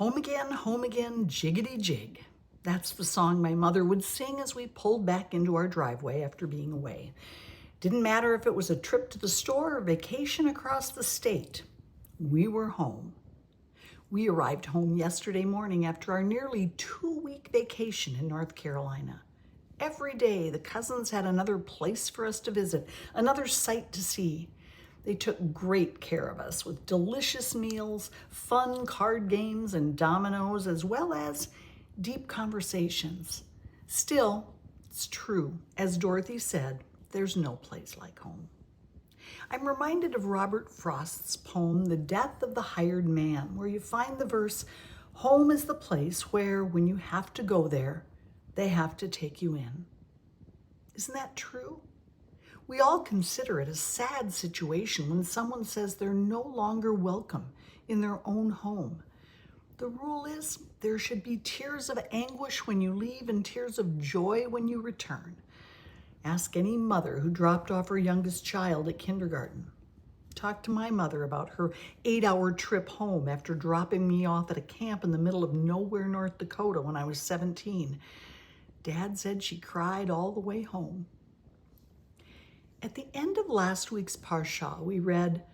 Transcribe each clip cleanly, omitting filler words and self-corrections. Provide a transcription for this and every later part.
home again, jiggity jig. That's the song my mother would sing as we pulled back into our driveway after being away. Didn't matter if it was a trip to the store or vacation across the state. We were home. We arrived home yesterday morning after our nearly 2-week vacation in North Carolina. Every day, the cousins had another place for us to visit, another sight to see. They took great care of us with delicious meals, fun card games and dominoes, as well as deep conversations. Still, it's true, as Dorothy said, there's no place like home. I'm reminded of Robert Frost's poem, The Death of the Hired Man, where you find the verse, "Home is the place where, when you have to go there, they have to take you in." Isn't that true? We all consider it a sad situation when someone says they're no longer welcome in their own home. The rule is there should be tears of anguish when you leave and tears of joy when you return. Ask any mother who dropped off her youngest child at kindergarten. Talk to my mother about her 8-hour trip home after dropping me off at a camp in the middle of nowhere, North Dakota when I was 17. Dad said she cried all the way home. At the end of last week's Parsha, we read,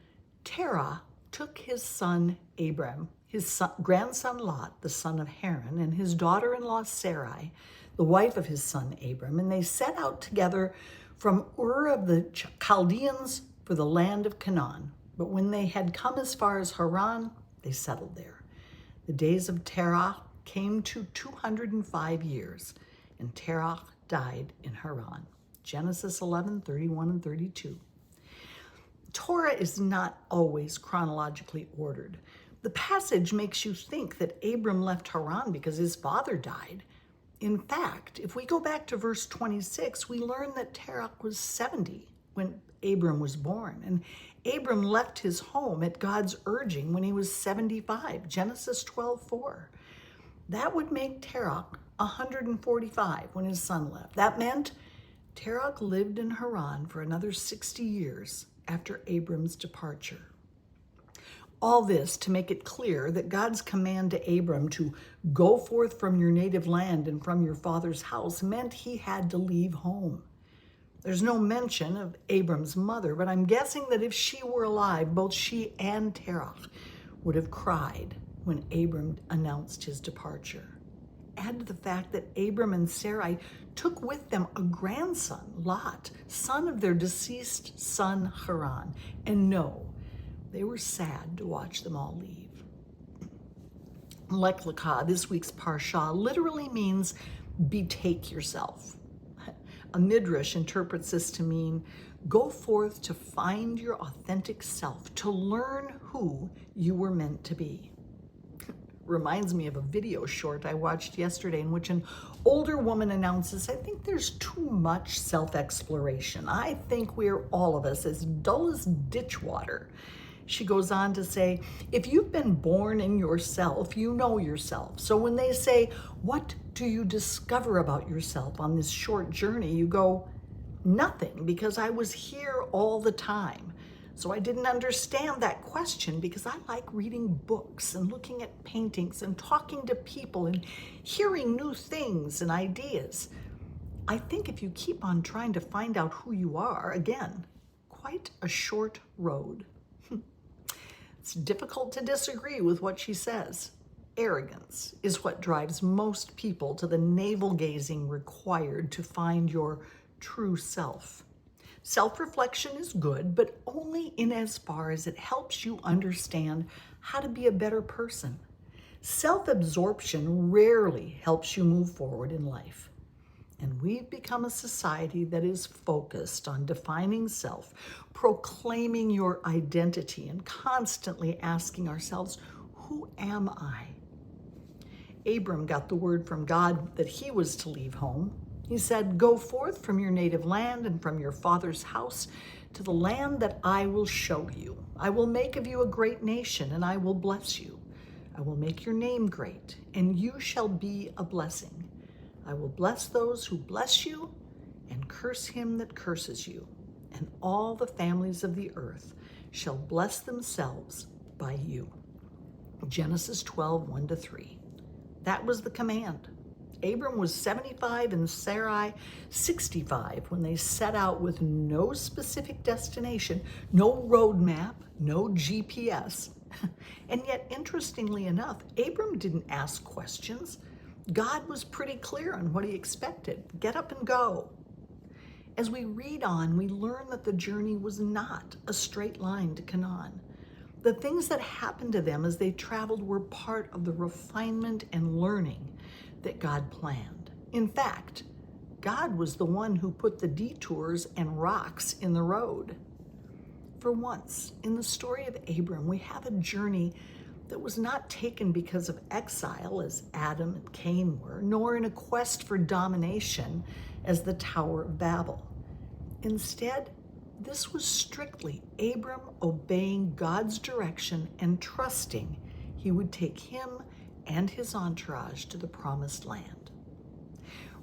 Terah took his son Abram, his grandson Lot, the son of Haran, and his daughter-in-law Sarai, the wife of his son Abram, and they set out together from Ur of the Chaldeans for the land of Canaan. But when they had come as far as Haran, they settled there. The days of Terah came to 205 years, and Terah died in Haran. Genesis 11:31 and 32. Torah is not always chronologically ordered. The passage makes you think that Abram left Haran because his father died. In fact, if we go back to verse 26, we learn that Terah was 70 when Abram was born, and Abram left his home at God's urging when he was 75, Genesis 12:4. That would make Terah 145 when his son left. That meant Terah lived in Haran for another 60 years after Abram's departure. All this to make it clear that God's command to Abram to go forth from your native land and from your father's house meant he had to leave home. There's no mention of Abram's mother, but I'm guessing that if she were alive, both she and Terah would have cried when Abram announced his departure. Add to the fact that Abram and Sarai took with them a grandson, Lot, son of their deceased son Haran. And no, they were sad to watch them all leave. Lecha, this week's Parsha, literally means betake yourself. A midrash interprets this to mean go forth to find your authentic self, to learn who you were meant to be. Reminds me of a video short I watched yesterday in which an older woman announces, I think there's too much self-exploration. I think we're all of us as dull as ditch water. She goes on to say, if you've been born in yourself, you know yourself. So when they say, what do you discover about yourself on this short journey? You go, nothing, because I was here all the time. So I didn't understand that question because I like reading books and looking at paintings and talking to people and hearing new things and ideas. I think if you keep on trying to find out who you are, again, quite a short road. It's difficult to disagree with what she says. Arrogance is what drives most people to the navel-gazing required to find your true self. Self-reflection is good, but only in as far as it helps you understand how to be a better person. Self-absorption rarely helps you move forward in life. And we've become a society that is focused on defining self, proclaiming your identity, and constantly asking ourselves, who am I? Abram got the word from God that he was to leave home. He said, go forth from your native land and from your father's house to the land that I will show you. I will make of you a great nation, and I will bless you. I will make your name great, and you shall be a blessing. I will bless those who bless you, and curse him that curses you. And all the families of the earth shall bless themselves by you. Genesis 12, 1-3. That was the command. Abram was 75 and Sarai 65 when they set out with no specific destination, no road map, no GPS. And yet, interestingly enough, Abram didn't ask questions. God was pretty clear on what he expected. Get up and go. As we read on, we learn that the journey was not a straight line to Canaan. The things that happened to them as they traveled were part of the refinement and learning that God planned. In fact, God was the one who put the detours and rocks in the road. For once, in the story of Abram, we have a journey that was not taken because of exile, as Adam and Cain were, nor in a quest for domination, as the Tower of Babel. Instead, this was strictly Abram obeying God's direction and trusting he would take him and his entourage to the promised land.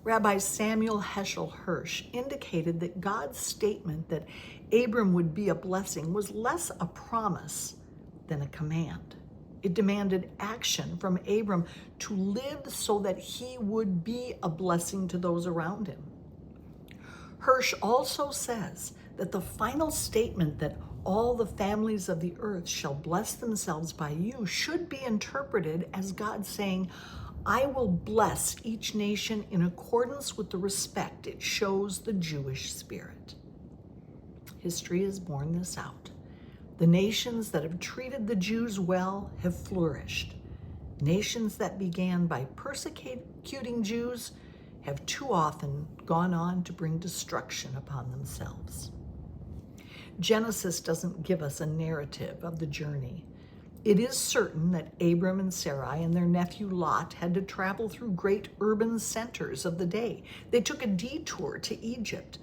Rabbi Samuel Heschel Hirsch indicated that God's statement that Abram would be a blessing was less a promise than a command. It demanded action from Abram to live so that he would be a blessing to those around him. Hirsch also says that the final statement that all the families of the earth shall bless themselves by you should be interpreted as God saying, I will bless each nation in accordance with the respect it shows the Jewish spirit. History has borne this out. The nations that have treated the Jews well have flourished. Nations that began by persecuting Jews have too often gone on to bring destruction upon themselves. Genesis doesn't give us a narrative of the journey. It is certain that Abram and Sarai and their nephew Lot had to travel through great urban centers of the day. They took a detour to Egypt.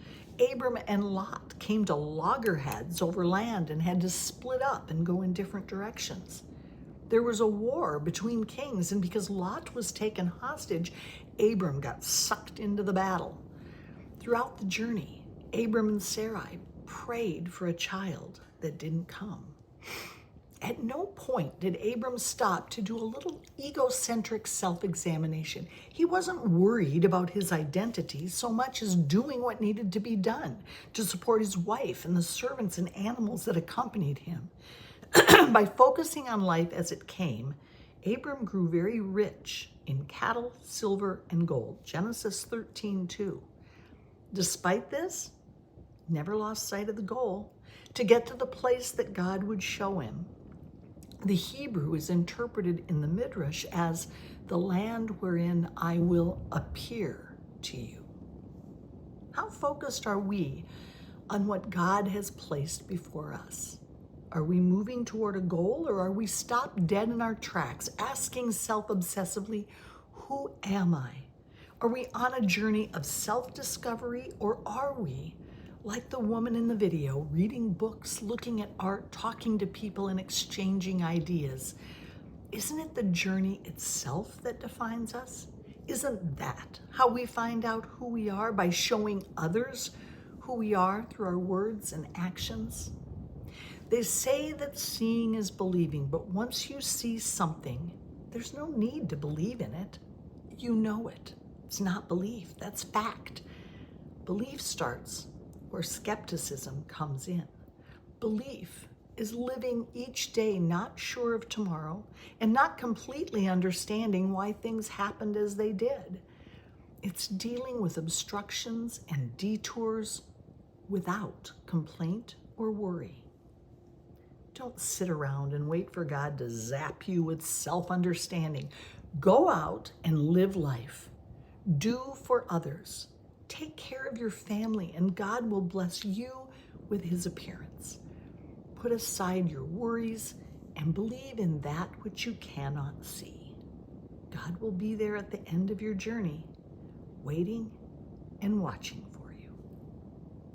Abram and Lot came to loggerheads over land and had to split up and go in different directions. There was a war between kings, and because Lot was taken hostage, Abram got sucked into the battle. Throughout the journey, Abram and Sarai prayed for a child that didn't come. At no point did Abram stop to do a little egocentric self-examination. He wasn't worried about his identity so much as doing what needed to be done to support his wife and the servants and animals that accompanied him. By focusing on life as it came, Abram grew very rich in cattle, silver, and gold. Genesis 13:2. Despite this, never lost sight of the goal, to get to the place that God would show him. The Hebrew is interpreted in the Midrash as the land wherein I will appear to you. How focused are we on what God has placed before us? Are we moving toward a goal, or are we stopped dead in our tracks, asking self-obsessively, who am I? Are we on a journey of self-discovery, or are we, like the woman in the video, reading books, looking at art, talking to people, and exchanging ideas? Isn't it the journey itself that defines us? Isn't that how we find out who we are, by showing others who we are through our words and actions? They say that seeing is believing, but once you see something, there's no need to believe in it. You know it. It's not belief, that's fact. Belief starts where skepticism comes in. Belief is living each day not sure of tomorrow and not completely understanding why things happened as they did. It's dealing with obstructions and detours without complaint or worry. Don't sit around and wait for God to zap you with self-understanding. Go out and live life. Do for others. Take care of your family, and God will bless you with his appearance. Put aside your worries and believe in that which you cannot see. God will be there at the end of your journey, waiting and watching